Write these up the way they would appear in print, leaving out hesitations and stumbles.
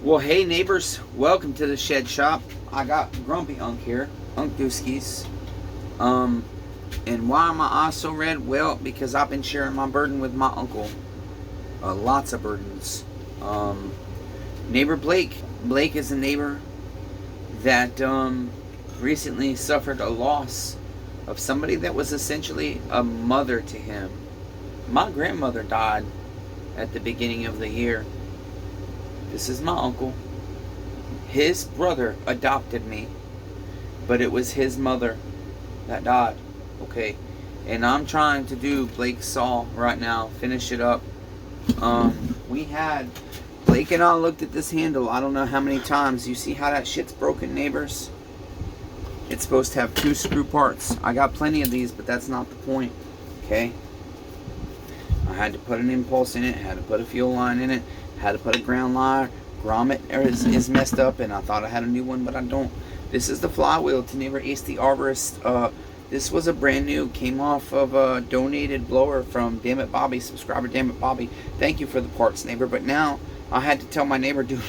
Well, hey neighbors, welcome to the shed shop. I got Grumpy Unc here, Unc Dooskies. And why are my eyes so red? Well, because I've been sharing my burden with my uncle. Lots of burdens. Neighbor Blake. Blake is a neighbor that recently suffered a loss of somebody that was essentially a mother to him. My grandmother died at the beginning of the year. This is my uncle. His brother adopted me, but it was his mother that died. Okay, and I'm trying to do Blake's saw right now, finish it up. Blake and I looked at this handle I don't know how many times. You see how that shit's broken, neighbors? It's supposed to have 2 screw parts. I got plenty of these, but that's not the point. Okay, I had to put an impulse in it, had to put a fuel line in it, had to put a ground line. Grommet is messed up, and I thought I had a new one, but I don't. This is the flywheel to neighbor Ace the Arborist. This was a brand new, came off of a donated blower from Dammit Bobby, subscriber Dammit Bobby. Thank you for the parts, neighbor. But now I had to tell my neighbor, dude,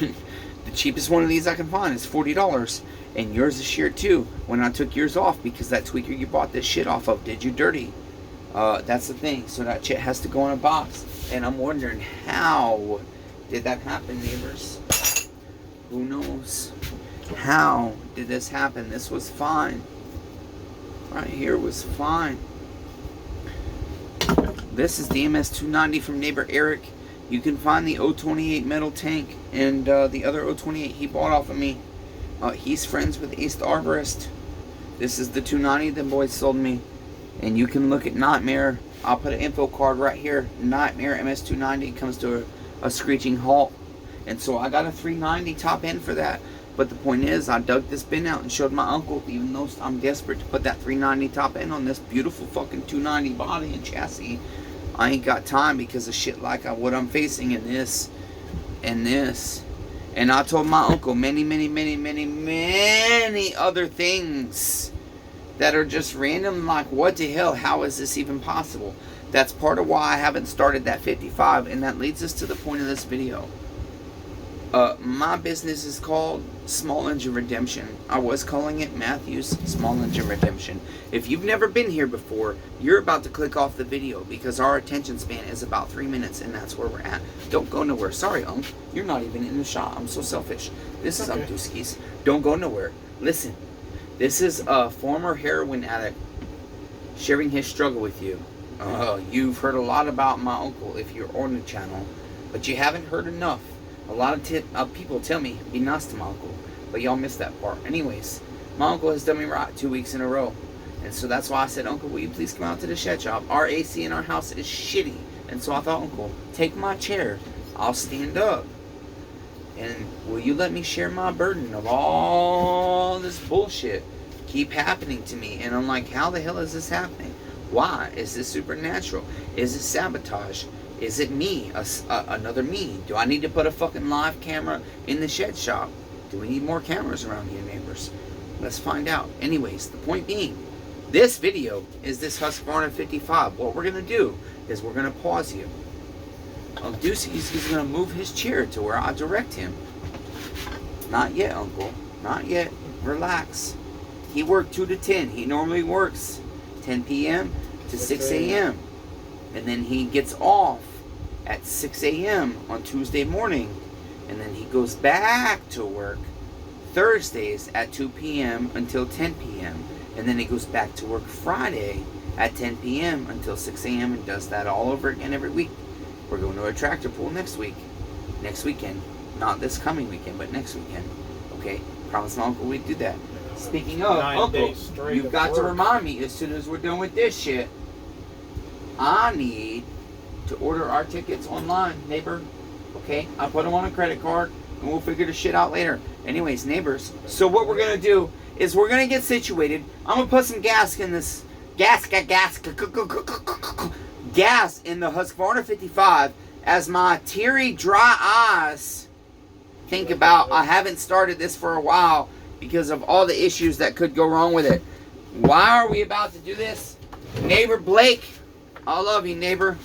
the cheapest one of these I can find is $40, and yours is sheared too. When I took yours off, because that tweaker you bought this shit off of did you dirty. That's the thing. So that shit has to go in a box, and I'm wondering how did that happen, neighbors? Who knows? How did this happen? This was fine. Right here was fine. This is the MS290 from neighbor Eric. You can find the 028 metal tank and the other 028 he bought off of me. He's friends with Ace the Arborist. This is the 290 the boys sold me. And you can look at Nightmare. I'll put an info card right here. Nightmare MS290 comes to a screeching halt. And so I got a 390 top end for that. But the point is, I dug this bin out and showed my uncle, even though I'm desperate to put that 390 top end on this beautiful fucking 290 body and chassis, I ain't got time because of shit like what I'm facing in this and this. And I told my uncle many other things that are just random, like, what the hell, how is this even possible? That's part of why I haven't started that 55, and that leads us to the point of this video. My business is called Small Engine Redemption. I was calling it Matthew's Small Engine Redemption. If you've never been here before, you're about to click off the video because our attention span is about 3 minutes, and that's where we're at. Don't go nowhere. Sorry, Unc. You're not even in the shot. I'm so selfish. This is Unc Dooskies. Don't go nowhere. Listen. This is a former heroin addict sharing his struggle with you. You've heard a lot about my uncle if you're on the channel, but you haven't heard enough. A lot of people tell me, be nice to my uncle, but y'all missed that part. Anyways, my uncle has done me right 2 weeks in a row. And so that's why I said, Uncle, will you please come out to the shed shop? Our AC in our house is shitty. And so I thought, Uncle, take my chair. I'll stand up. And will you let me share my burden of all this bullshit keep happening to me? And I'm like, how the hell is this happening? Why? Is this supernatural? Is it sabotage? Is it me? Another me? Do I need to put a fucking live camera in the shed shop? Do we need more cameras around here, neighbors? Let's find out. Anyways, the point being, this video is this Husqvarna 55. What we're going to do is we're going to pause you. Deucey's going to move his chair to where I direct him. Not yet, Uncle. Not yet. Relax. He worked 2 to 10. He normally works 10 p.m. to 6 a.m. And then he gets off at 6 a.m. on Tuesday morning. And then he goes back to work Thursdays at 2 p.m. until 10 p.m. And then he goes back to work Friday at 10 p.m. until 6 a.m. and does that all over again every week. We're going to a tractor pull next weekend. Not this coming weekend, but next weekend. Okay? Promise my uncle we'd do that. Speaking of, Uncle, you've got to remind me as soon as we're done with this shit, I need to order our tickets online, neighbor. Okay? I'll put them on a credit card, and we'll figure the shit out later. Anyways, neighbors, so what we're going to do is we're going to get situated. I'm going to put some gas in this, gas in the Husqvarna 55 as my teary, dry eyes think about I haven't started this for a while because of all the issues that could go wrong with it. Why are we about to do this? Neighbor Blake, I love you, neighbor.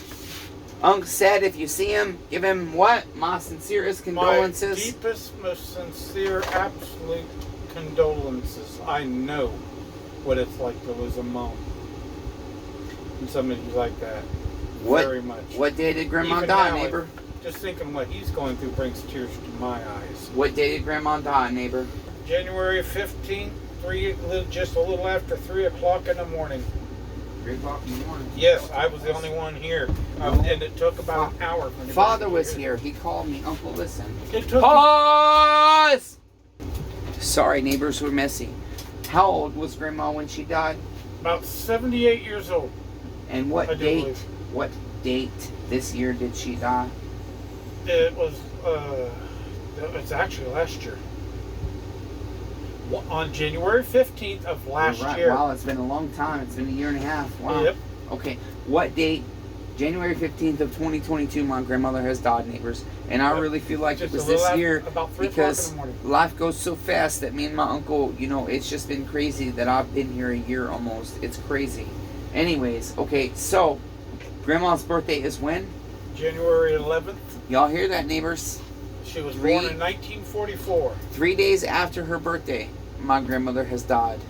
Unc said if you see him, give him what? My sincerest condolences. My deepest, most sincere, absolute condolences. I know what it's like to lose a mom. And somebody like that. Very much. What day did Grandma Even die, now, neighbor? Just thinking what he's going through brings tears to my eyes. What day did Grandma die, neighbor? January 15th, just a little after 3 o'clock in the morning. 3 o'clock in the morning. Yes, I was the only one here. And it took about an hour. Father was here. He called me. Uncle, listen. It took Pause! Sorry, neighbors were messy. How old was Grandma when she died? about 78 years old. And what date this year did she die? It was, it's actually last year. On January 15th of last year. Wow, it's been a long time. It's been a year and a half. Wow. Yep. Okay, what date? January 15th of 2022, my grandmother has died, neighbors. And I really feel like it was this year because life goes so fast that me and my uncle, you know, it's just been crazy that I've been here a year almost. It's crazy. Anyways, okay, so Grandma's birthday is when? January 11th. Y'all hear that, neighbors? She was born in 1944. 3 days after her birthday, my grandmother has died.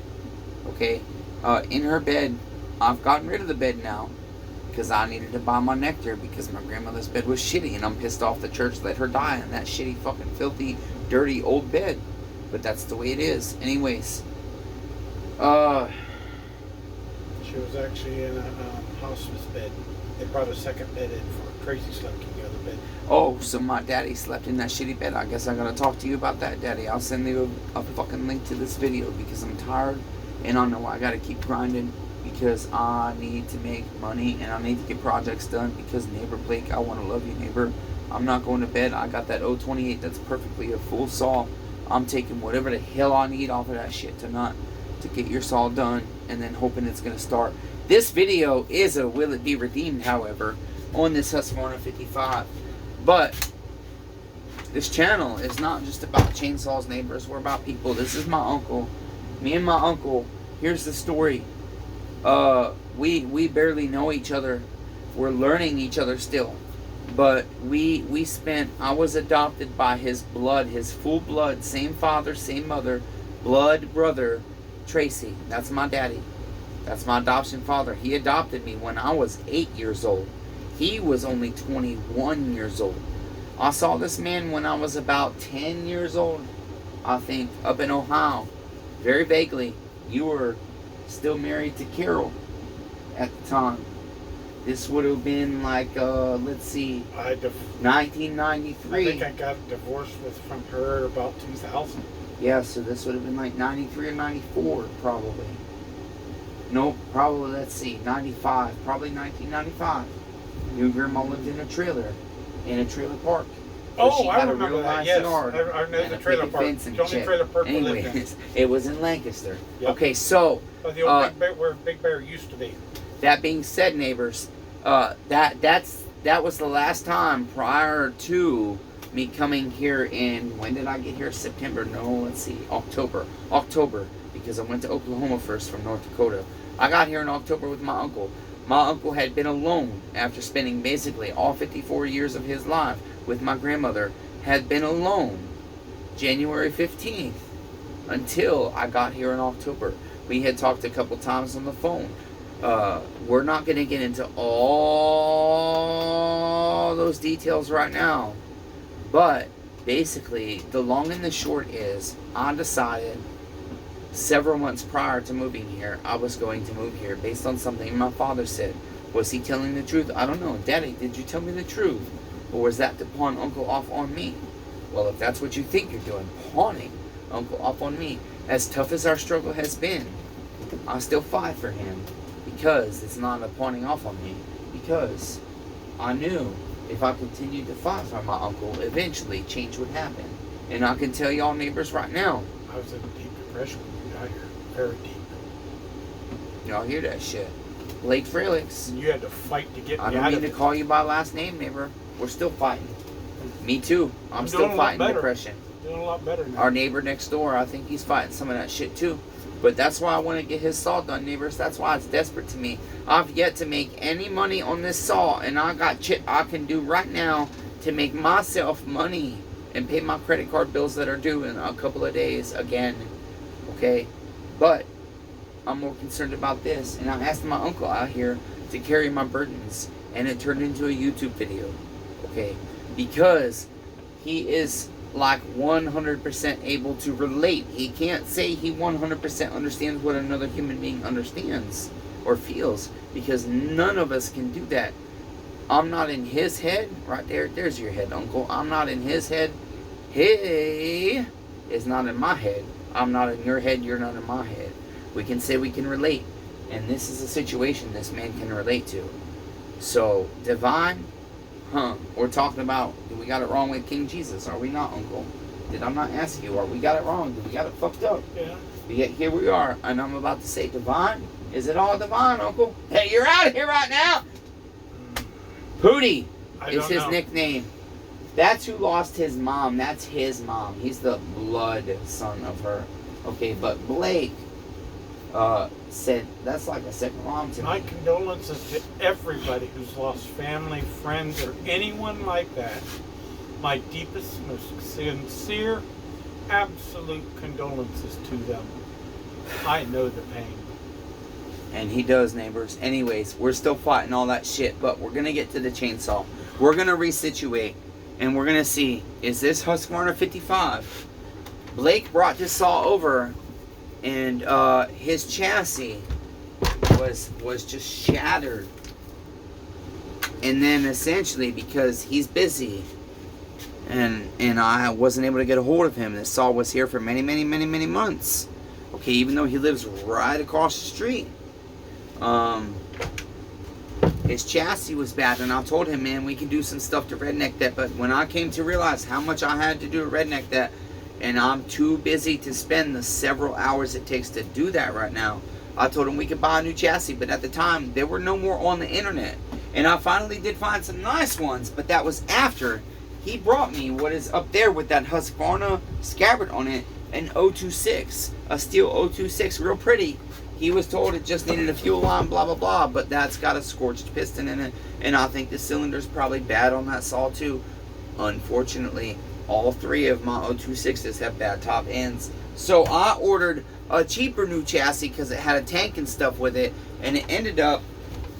Okay? In her bed, I've gotten rid of the bed now because I needed to buy my nectar because my grandmother's bed was shitty and I'm pissed off the church let her die in that shitty, fucking, filthy, dirty old bed. But that's the way it is. Anyways. She was actually in a hospice bed. They brought a second bed in for Tracy slept in the other bed. Oh, so my daddy slept in that shitty bed. I guess I'm going to talk to you about that, Daddy. I'll send you a fucking link to this video because I'm tired and I know I got to keep grinding because I need to make money and I need to get projects done because neighbor Blake, I want to love you, neighbor. I'm not going to bed. I got that 028 that's perfectly a full saw. I'm taking whatever the hell I need off of that shit tonight to get your saw done and then hoping it's going to start. This video is a will it be redeemed, however, on this Husqvarna 55. But this channel is not just about chainsaws, neighbors. We're about people. This is my uncle. Me and my uncle. Here's the story. We barely know each other. We're learning each other still. But I was adopted by his blood, his full blood, same father, same mother, blood brother, Tracy. That's my daddy. That's my adoption father. He adopted me when I was 8 years old. He was only 21 years old. I saw this man when I was about 10 years old, I think, up in Ohio. Very vaguely. You were still married to Carol at the time. This would have been like, let's see, 1993. I think I got divorced from her about 2000. Yeah, so this would have been like 93 or 94, probably. Nope, probably, let's see, 95. Probably 1995. Your grandma lived in a trailer park. Oh, she I had remember a real that. nice yes, yard I know the trailer park. The only trailer park we lived in. Anyways, it was in Lancaster. Yep. Okay, so the old Big Bear, where Big Bear used to be. That being said, neighbors, that was the last time prior to me coming here in, when did I get here? September? No, let's see, October, because I went to Oklahoma first from North Dakota. I got here in October with my uncle. My uncle had been alone after spending basically all 54 years of his life with my grandmother, had been alone January 15th until I got here in October. We had talked a couple times on the phone. We're not going to get into all those details right now, but basically the long and the short is I decided several months prior to moving here I was going to move here based on something my father said. Was he telling the truth? I don't know. Daddy, did you tell me the truth? Or was that to pawn Uncle off on me? Well, if that's what you think you're doing, pawning Uncle off on me, as tough as our struggle has been, I still fight for him. Because it's not a pawning off on me. Because I knew if I continued to fight for my uncle, eventually change would happen. And I can tell y'all neighbors right now, I was in a deep depression when you got here. Very deep. Y'all hear that shit. Blake Frelix. And you had to fight to get me out of it. I don't mean to call you by last name, neighbor. We're still fighting. Me too. I'm still fighting depression. Doing a lot better now. Our neighbor next door, I think he's fighting some of that shit too. But that's why I want to get his saw done, neighbors. That's why it's desperate to me. I've yet to make any money on this saw, and I got shit I can do right now to make myself money and pay my credit card bills that are due in a couple of days again. Okay? But I'm more concerned about this. And I asked my uncle out here to carry my burdens, and it turned into a YouTube video. Okay? Because he is like 100% able to relate. He can't say he 100% understands what another human being understands or feels, because none of us can do that. I'm not in his head. Right there, there's your head, uncle. I'm not in his head. He is not in my head. I'm not in your head. You're not in my head. We can say we can relate, and this is a situation this man can relate to. So, divine, we're talking about, do we got it wrong with King Jesus? Are we not, uncle? Did I not ask you? Are we got it wrong? Did we got it fucked up? Yeah. But yet here we are, and I'm about to say divine. Is it all divine, uncle? Hey, you're out of here right now. Pootie is his nickname. That's who lost his mom. That's his mom. He's the blood son of her. Okay, but Blake said that's like a second mom to me. My condolences to everybody who's lost family, friends, or anyone like that. My deepest, most sincere, absolute condolences to them. I know the pain. And he does, neighbors. Anyways, we're still fighting all that shit, but we're going to get to the chainsaw. We're going to resituate, and we're going to see, is this Husqvarna 55? Blake brought this saw over, and his chassis was just shattered. And then essentially, because he's busy, and I wasn't able to get a hold of him, this saw was here for many, many, many, many months. Okay, even though he lives right across the street. His chassis was bad, and I told him, man, we can do some stuff to redneck that. But when I came to realize how much I had to do to redneck that, and I'm too busy to spend the several hours it takes to do that right now, I told him we could buy a new chassis. But at the time, there were no more on the internet, and I finally did find some nice ones, but that was after he brought me what is up there with that Husqvarna scabbard on it, an 026, a steel 026, real pretty. He was told it just needed a fuel line, blah, blah, blah, but that's got a scorched piston in it, and I think the cylinder's probably bad on that saw too. Unfortunately, all three of my 026s have bad top ends. So I ordered a cheaper new chassis because it had a tank and stuff with it, and it ended up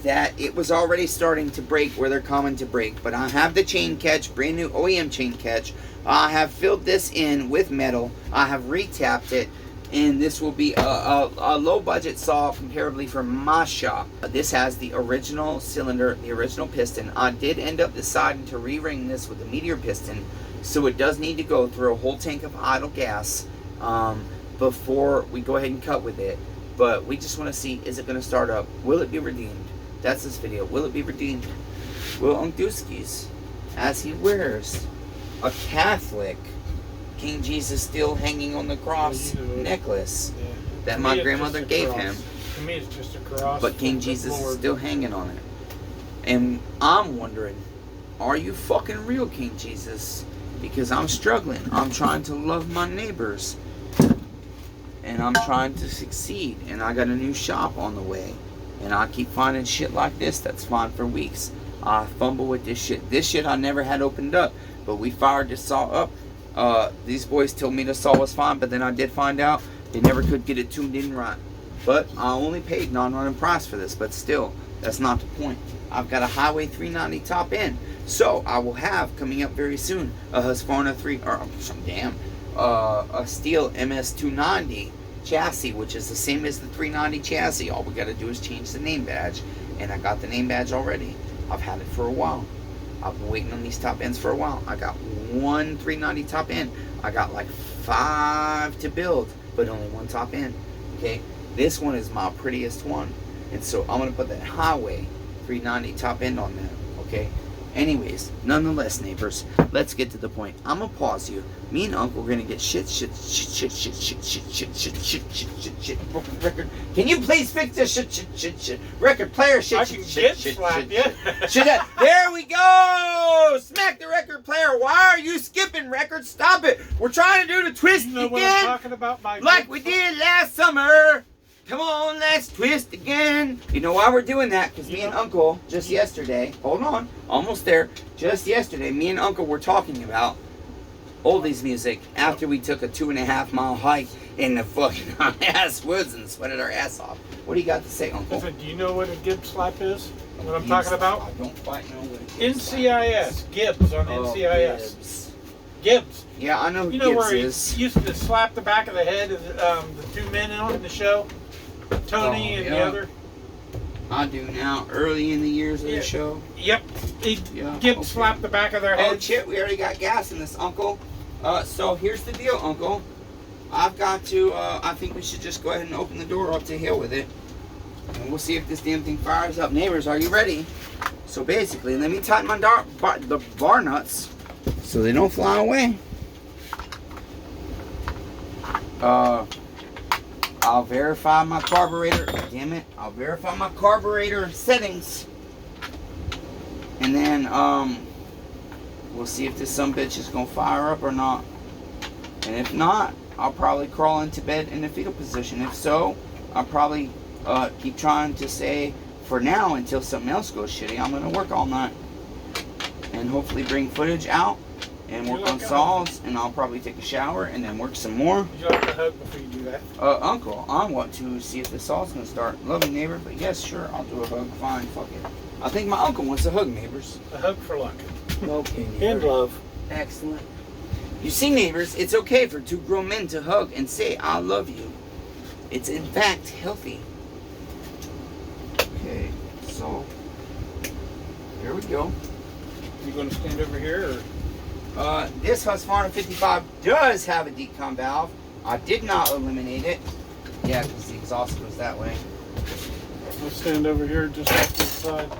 that it was already starting to break where they're common to break. But I have the chain catch, brand new OEM chain catch. I have filled this in with metal. I have retapped it. And this will be a low budget saw comparably for my shop. This has the original cylinder, the original piston. I did end up deciding to re-ring this with a Meteor piston, so it does need to go through a whole tank of idle gas before we go ahead and cut with it. But we just want to see, is it going to start up? Will it be redeemed? That's this video. Will it be redeemed? Will Unkdooskies, as he wears a Catholic King Jesus still hanging on the cross necklace that my grandmother gave him. To me, it's just a cross. But King Jesus is still hanging on it. And I'm wondering, are you fucking real, King Jesus? Because I'm struggling. I'm trying to love my neighbors. And I'm trying to succeed. And I got a new shop on the way. And I keep finding shit like this that's fine for weeks. I fumble with this shit. This shit I never had opened up. But we fired this saw up. These boys told me the saw was fine, but then I did find out they never could get it tuned in right. But I only paid non-running price for this, but still, that's not the point. I've got a Highway 390 top end, so I will have coming up very soon a Husqvarna a steel MS290 chassis, which is the same as the 390 chassis. All we got to do is change the name badge, and I got the name badge already. I've had it for a while. I've been waiting on these top ends for a while. I got one 390 top end. I got like 5 to build, but only one top end. Okay, this one is my prettiest one, and so I'm gonna put that Highway 390 top end on that. Okay, Anyways, nonetheless, neighbors, let's get to the point. I'm gonna pause you. Me and Uncle are gonna get shit. Broken record. Can you please fix this shit? Record player shit. I can get slapped, yeah. There we go. Smack the record player. Why are you skipping records? Stop it. We're trying to do the twist You know again, what I'm talking about? like we did last summer. Come on, let's twist again. You know why we're doing that? Because me and Uncle, just yesterday, hold on, almost there, just yesterday, me and Uncle were talking about oldies music after we took a 2.5 mile hike in the fucking ass woods and sweated our ass off. What do you got to say, Uncle? Listen, do you know what a Gibbs slap is? What I'm talking about? I don't quite know what it is. NCIS. Gibbs on NCIS. Gibbs. Yeah, I know who You know Gibbs where he is. used to slap the back of the head of the two men on the show? Tony and the other. I do now, early in the years of the show. Yep. Gibbs slapped the back of their Oh heads. shit, we already got gas in this, Uncle. So here's the deal, Uncle. I've got to, I think we should just go ahead and open the door up to here with it. And we'll see if this damn thing fires up. Neighbors, are you ready? So basically, let me tighten my the bar nuts so they don't fly away. I'll verify my carburetor. Damn it. I'll verify my carburetor settings. And then, we'll see if this sumbitch is going to fire up or not. And if not, I'll probably crawl into bed in the fetal position. If so, I'll probably keep trying to say, for now, until something else goes shitty, I'm going to work all night. And hopefully bring footage out and work on saws. And I'll probably take a shower and then work some more. Would you like a hug before you do that? Uncle, I want to see if the saw's going to start. Love you, neighbor, but yes, sure, I'll do a hug. Fine, fuck it. I think my uncle wants a hug, neighbors. A hug for luck. Okay, And love. Excellent. You see, neighbors, it's okay for two grown men to hug and say, I love you. It's in fact healthy. Okay, so here we go. You going to stand over here? Or? This Husqvarna 55 does have a decom valve. I did not eliminate it. Yeah, because the exhaust goes that way. I'll stand over here just off to the side.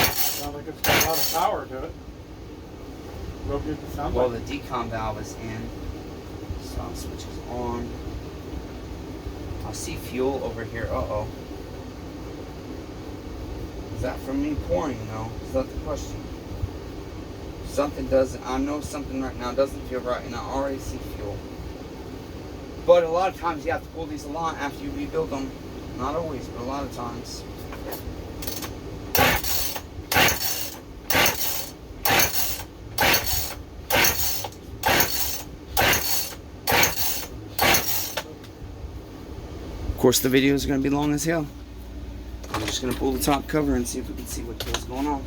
Sounds like it's got a lot of power to it. Real good to sound Well, like. the decom valve is in. Stop switch is on. I see fuel over here. Uh-oh. Is that from me pouring, though? Is that the question? Something doesn't, I know something right now doesn't feel right, and I already see fuel. But a lot of times you have to pull these a lot after you rebuild them. Not always, but a lot of times. Of course, the video is going to be long as hell. I'm just going to pull the top cover and see if we can see what's going on.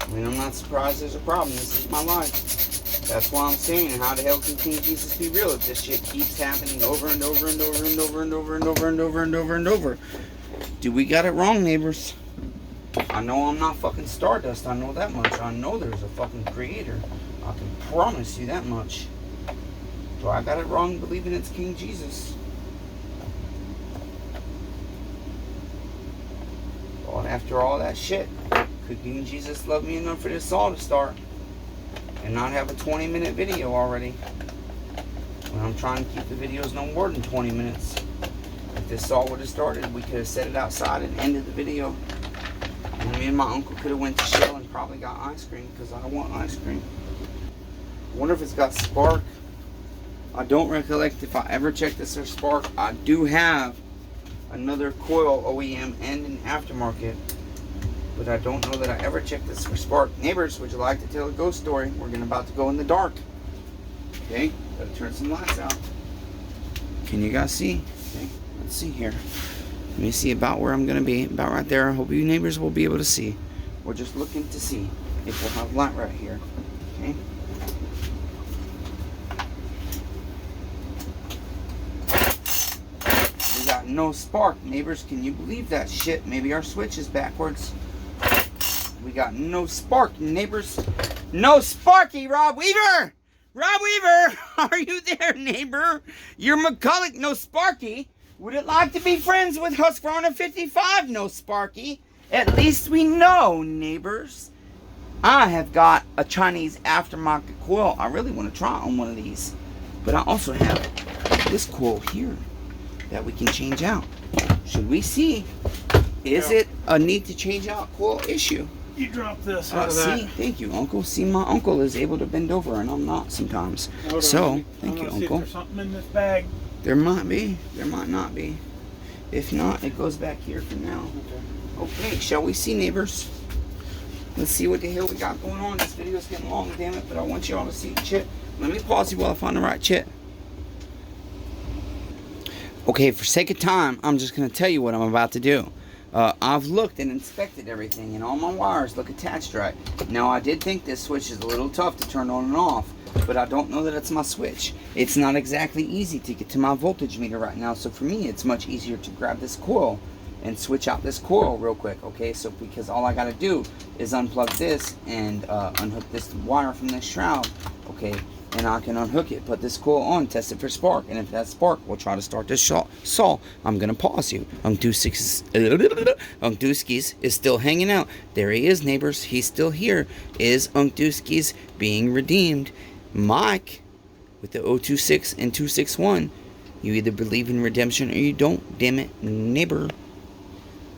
I mean, I'm not surprised there's a problem. This is my life. That's why I'm saying, how the hell can King Jesus be real if this shit keeps happening over and over and over and over and over and over and over and over and over? Do we got it wrong, neighbors? I know I'm not fucking Stardust. I know that much. I know there's a fucking creator. I can promise you that much. Do I got it wrong believing it's King Jesus? Well, after all that shit, could King Jesus love me enough for this saw to start and not have a 20-minute video already? When I'm trying to keep the videos no more than 20 minutes. If this saw would have started, we could have set it outside and ended the video. And me and my uncle could have went to Shell and probably got ice cream because I want ice cream. I wonder if it's got spark. I don't recollect if I ever checked this for spark. I do have another coil OEM and an aftermarket, but I don't know that I ever checked this for spark. Neighbors, would you like to tell a ghost story? We're about to go in the dark. Okay, gotta turn some lights out. Can you guys see? Okay, let's see here. Let me see about where I'm gonna be. About right there. I hope you neighbors will be able to see. We're just looking to see if we'll have light right here. Okay. No spark. Neighbors, can you believe that shit? Maybe our switch is backwards. We got no spark, neighbors. No sparky, Rob Weaver! Rob Weaver, are you there, neighbor? You're McCulloch, no Sparky. Would it like to be friends with Husqvarna 55, no Sparky? At least we know, neighbors. I have got a Chinese aftermarket coil. I really want to try on one of these. But I also have this coil here that we can change out. Should we see? Is it a need to change out coil issue? You drop this out of that. See, thank you, Uncle. See, my uncle is able to bend over and I'm not sometimes. So, thank you, See if Uncle. there's something in this bag. There might be. There might not be. If not, it goes back here for now. Okay, shall we see, neighbors? Let's see what the hell we got going on. This video's getting long, damn it, but I want you all to see the chit. Let me pause you while I find the right chit. Okay, for sake of time, I'm just going to tell you what I'm about to do. I've looked and inspected everything, and all my wires look attached right. Now, I did think this switch is a little tough to turn on and off, but I don't know that it's my switch. It's not exactly easy to get to my voltage meter right now, so for me, it's much easier to grab this coil and switch out this coil real quick, okay? So, because all I got to do is unplug this and unhook this wire from this shroud, okay? And I can unhook it, put this coil on, test it for spark, and if that's spark, we'll try to start this saw. I'm gonna pause you. Unc Dooskies is still hanging out. There he is, neighbors. He's still here. Is Unc Dooskies being redeemed? Mike, with the 026 and 261, you either believe in redemption or you don't. Damn it, neighbor.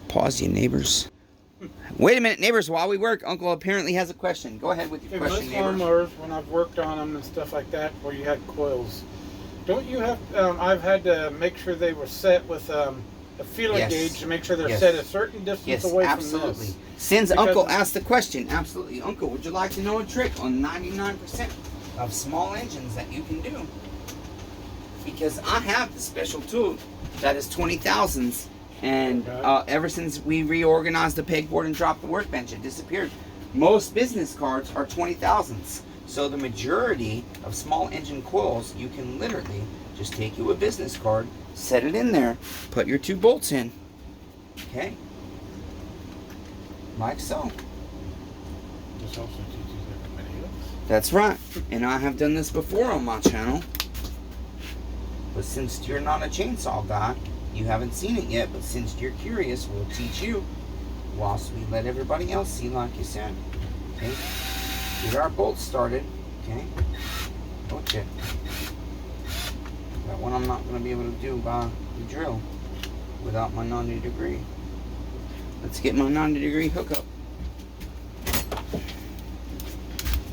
Pause you, neighbors. Wait a minute, neighbors, while we work, Uncle apparently has a question. Go ahead with your question, neighbor. Lawnmowers, when I've worked on them and stuff like that, where you had coils, don't you have, I've had to make sure they were set with a feeler gauge to make sure they're set a certain distance away from this. Since Uncle asked the question, absolutely. Uncle, would you like to know a trick on 99% of small engines that you can do? Because I have the special tool that is 20,000s. And ever since we reorganized the pegboard and dropped the workbench, it disappeared. Most business cards are 20,000s. So the majority of small engine coils, you can literally just take you a business card, set it in there, put your 2 bolts in. Okay? Like so. This also teaches everybody else. That's right. And I have done this before on my channel. But since you're not a chainsaw guy, you haven't seen it yet, but since you're curious, we'll teach you whilst we let everybody else see, like you said. Okay? Get our bolts started. Okay? Oh, shit. That one I'm not going to be able to do by the drill without my 90 degree. Let's get my 90 degree hookup.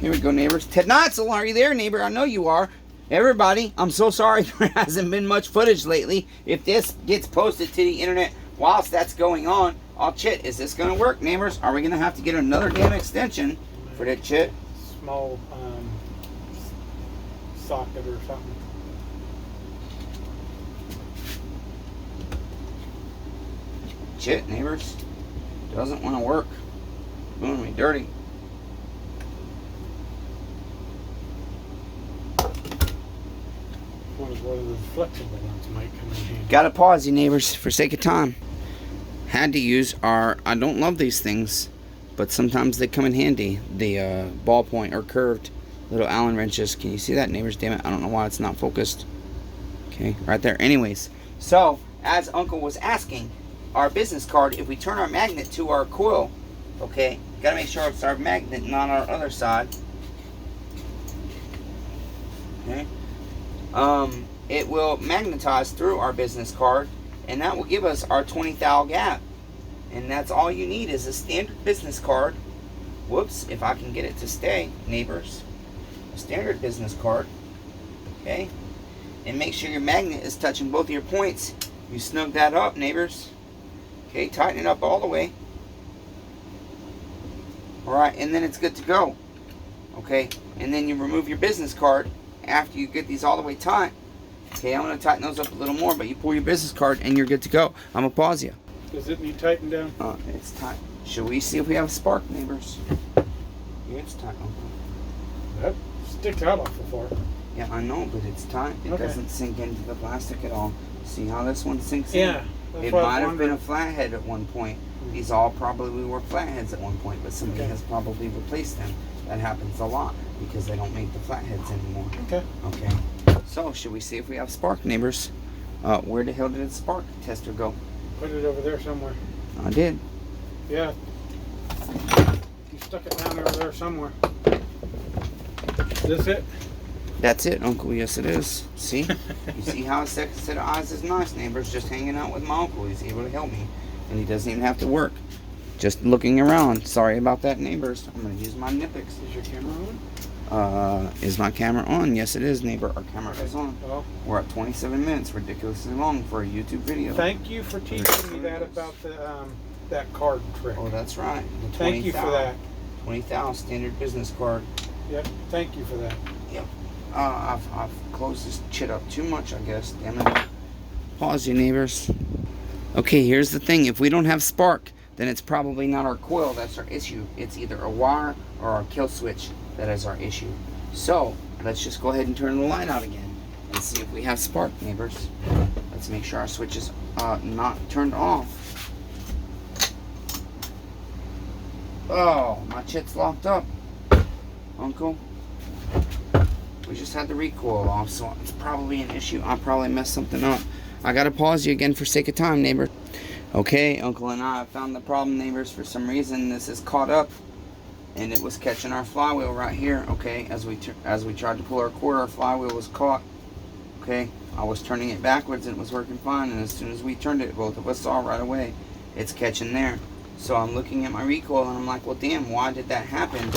Here we go, neighbors. Ted Notzel, are you there, neighbor? I know you are. Everybody, I'm so sorry there hasn't been much footage lately. If this gets posted to the internet whilst that's going on, I'll chit. Is this going to work, neighbors? Are we going to have to get another damn extension for that chit? Small socket or something. Chit, neighbors. Doesn't want to work. Doing me dirty. One of the flexible ones might come in handy. Gotta pause you, neighbors, for sake of time. Had to use our, I don't love these things, but sometimes they come in handy. The ballpoint or curved little Allen wrenches. Can you see that, neighbors? Damn it, I don't know why it's not focused. Okay, right there. Anyways, so as Uncle was asking, our business card, if we turn our magnet to our coil, okay, gotta make sure it's our magnet, not our other side. Okay. It will magnetize through our business card, and that will give us our 20 thou gap. And that's all you need is a standard business card. Whoops, if I can get it to stay, neighbors. A standard business card. Okay? And make sure your magnet is touching both of your points. You snug that up, neighbors. Okay, tighten it up all the way. Alright, and then it's good to go. Okay, and then you remove your business card after you get these all the way tight. Okay, I'm going to tighten those up a little more, but you pull your business card and you're good to go. I'm going to pause you. Does it need tightened down? It's tight. Should we see if we have a spark, neighbors? Yeah, it's tight. That sticks out awful far. Yeah, I know, but it's tight. It doesn't sink into the plastic at all. See how this one sinks in? Yeah. It might have been a flathead at one point. These all probably were flatheads at one point, but somebody has probably replaced them. That happens a lot because they don't make the flatheads anymore. Okay. Okay. So, should we see if we have spark, neighbors? Where the hell did the spark tester go? Put it over there somewhere. I did. Yeah. You stuck it down over there somewhere. Is this it? That's it, Uncle. Yes, it is. See? You see how a second set of eyes is nice, neighbors? Just hanging out with my uncle. He's able to help me. And he doesn't even have to work. Just looking around. Sorry about that, neighbors. I'm going to use my Nipix. Is your camera on? Is my camera on? Yes, it is, neighbor. Our camera is on. Well, We're at 27 minutes. Ridiculously long for a YouTube video. thank you for teaching me that about the that card trick. Oh, that's right. The Thank you for that. 20,000 standard business card. Yep. Thank you for that. Yep. I've closed this shit up too much, I guess. Damn it. Pause, you neighbors. Okay, here's the thing. If we don't have spark, then it's probably not our coil that's our issue. It's either a wire or our kill switch that is our issue. So, let's just go ahead and turn the light out again and see if we have spark, neighbors. Let's make sure our switch is not turned off. Oh, my shit's locked up, Uncle. We just had the recoil off, so it's probably an issue. I probably messed something up. I gotta pause you again for sake of time, neighbor. Okay, Uncle and I have found the problem, neighbors. For some reason, this is caught up, and it was catching our flywheel right here. Okay, as we tried to pull our cord, our flywheel was caught. Okay, I was turning it backwards, and it was working fine. And as soon as we turned it, both of us saw right away, it's catching there. So I'm looking at my recoil, and I'm like, well, damn, why did that happen?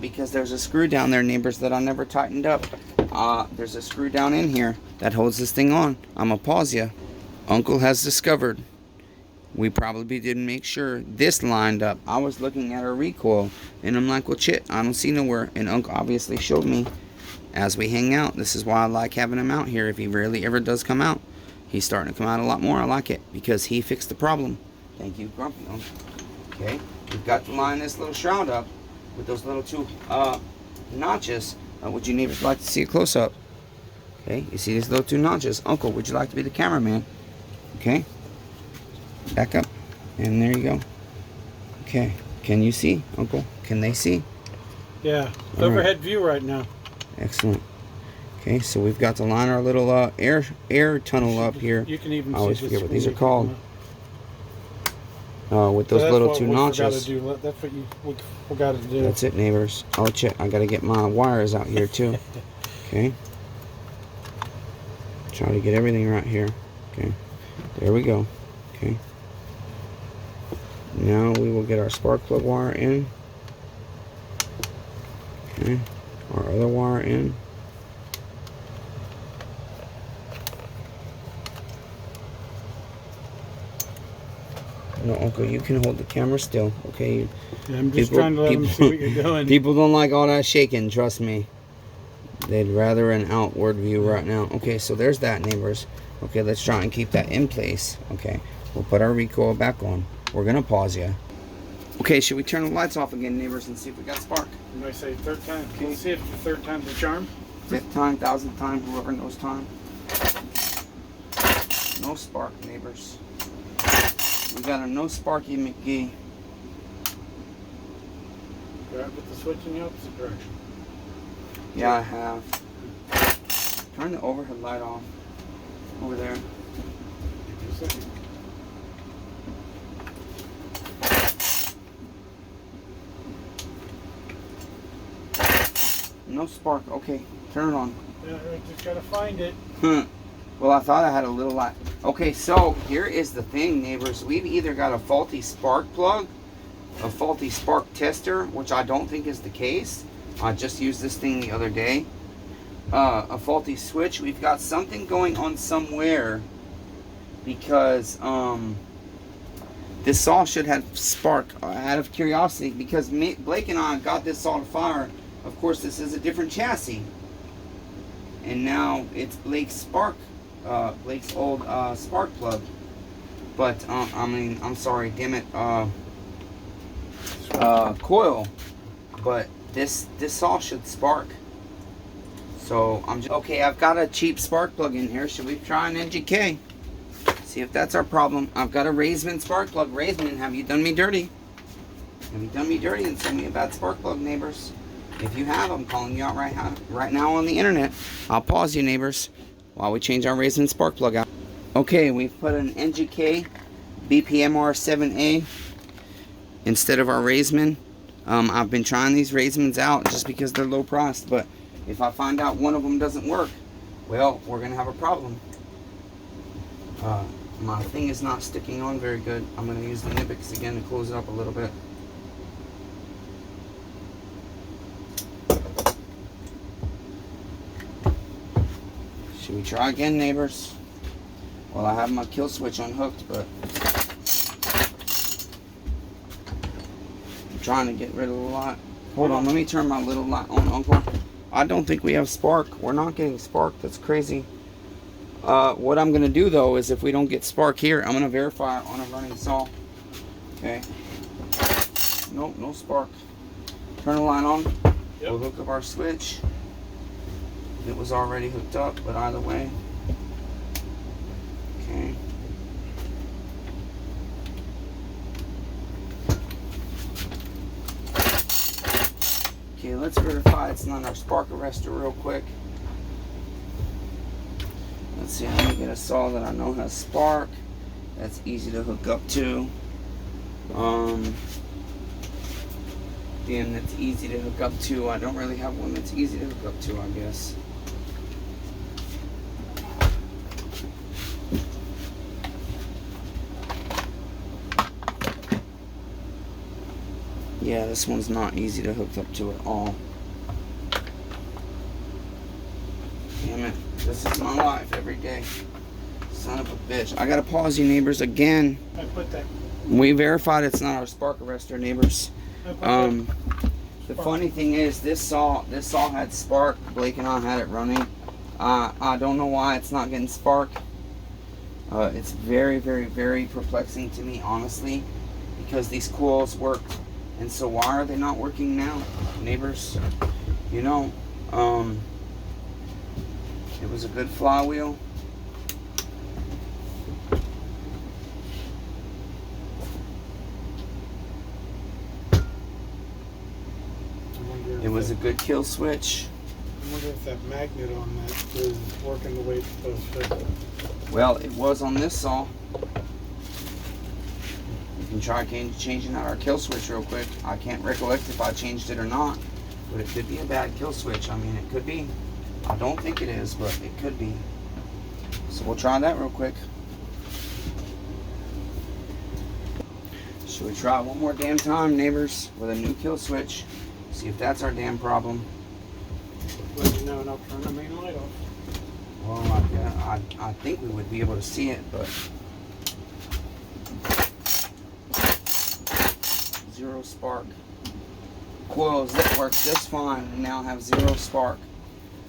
Because there's a screw down there, neighbors, that I never tightened up. There's a screw down in here that holds this thing on. I'm gonna pause you. Uncle has discovered we probably didn't make sure this lined up. I was looking at our recoil, and I'm like, well, shit, I don't see nowhere. And Uncle obviously showed me as we hang out. This is why I like having him out here. If he rarely ever does come out, he's starting to come out a lot more. I like it because he fixed the problem. Thank you, Grumpy Unc. Okay, we've got to line this little shroud up with those little two notches. Would you neighbors like to see a close-up? Okay, you see these little two notches. Uncle, would you like to be the cameraman? Okay, back up, and there you go. Okay, can you see, Uncle? Can they see? Yeah, it's All overhead view right now. Excellent. Okay, so we've got to line our little air tunnel up here. You can even I always see forget what these are screw called. With those little two notches. That's what we forgot to do. That's it, neighbors. Oh, shit, I gotta get my wires out here too. Okay. Try to get everything right here. Okay. There we go. Okay. Now we will get our spark plug wire in. Okay. Our other wire in. No, Uncle, you can hold the camera still, okay? Yeah, I'm just trying to let them see what you're doing. People don't like all that shaking, trust me. They'd rather an outward view right now. Okay, so there's that, neighbors. Okay, let's try and keep that in place. Okay, we'll put our recoil back on. We're going to pause you. Okay, should we turn the lights off again, neighbors, and see if we got spark? You might say third time. Can you see if the third time's a charm? 5th time, 1000th time, whoever knows time. No spark, neighbors. We got a no Sparky McGee. Right with the switch in the opposite direction. Yeah, I have. Turn the overhead light off. Over there. No spark. Okay, turn it on. Yeah, I just gotta find it. Well, I thought I had a little light. Okay, so here is the thing, neighbors. We've either got a faulty spark plug, a faulty spark tester, which I don't think is the case. I just used this thing the other day. A faulty switch. We've got something going on somewhere because this saw should have spark. Out of curiosity, because Blake and I got this saw to fire. Of course, this is a different chassis, and now it's Blake's Blake's old spark plug. But I mean, I'm sorry, damn it, coil. But this saw should spark. So I'm just okay. I've got a cheap spark plug in here. Should we try an NGK? See if that's our problem. I've got a Raisman spark plug. Raisman, have you done me dirty? Have you done me dirty and send me a bad spark plug, neighbors? If you have, I'm calling you out right now on the internet. I'll pause you, neighbors, while we change our Raisman spark plug out. Okay, we've put an NGK BPMR7A instead of our Raisman. I've been trying these Raismans out just because they're low priced, but if I find out one of them doesn't work, well, we're gonna have a problem. My thing is not sticking on very good. I'm gonna use the Nibix again to close it up a little bit. Should we try again, neighbors? Well, I have my kill switch unhooked, but I'm trying to get rid of the light. Hold on, let me turn my little light on, Uncle. I don't think we have spark. We're not getting spark. That's crazy. What I'm going to do, though, is if we don't get spark here, I'm going to verify it on a running saw. Okay. Nope, no spark. Turn the light on. Yep. We'll hook up our switch. It was already hooked up, but either way. Okay. Okay, let's verify it's not our spark arrestor real quick. Let's see, I'm gonna get a saw that I know has spark. That's easy to hook up to. Damn, that's easy to hook up to. I don't really have one that's easy to hook up to, I guess. Yeah, this one's not easy to hook up to at all. Damn it. This is my life every day. Son of a bitch. I gotta pause you, neighbors, again. I put that. We verified it's not our spark arrestor, neighbors. The funny thing is, this saw had spark. Blake and I had it running. I don't know why it's not getting spark. It's very, very, very perplexing to me, honestly, because these coils worked. And so why are they not working now, neighbors? You know, it was a good flywheel. It was a good kill switch. I wonder if that magnet on that is working the way it's supposed to. Well, it was on this saw. We can try changing out our kill switch real quick. I can't recollect if I changed it or not, but it could be a bad kill switch. I mean, it could be. I don't think it is, but it could be. So we'll try that real quick. Should we try one more damn time, neighbors, with a new kill switch? See if that's our damn problem. Let me know and I'll turn the main light off. Well, I think we would be able to see it, but zero spark. Coils that work just fine now have zero spark.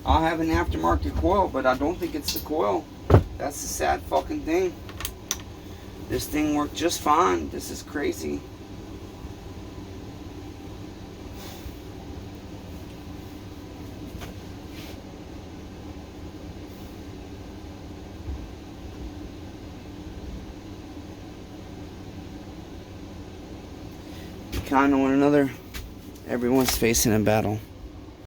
I have an aftermarket coil, but I don't think it's the coil. That's the sad fucking thing. This thing worked just fine. This is crazy. Kind of one another. Everyone's facing a battle.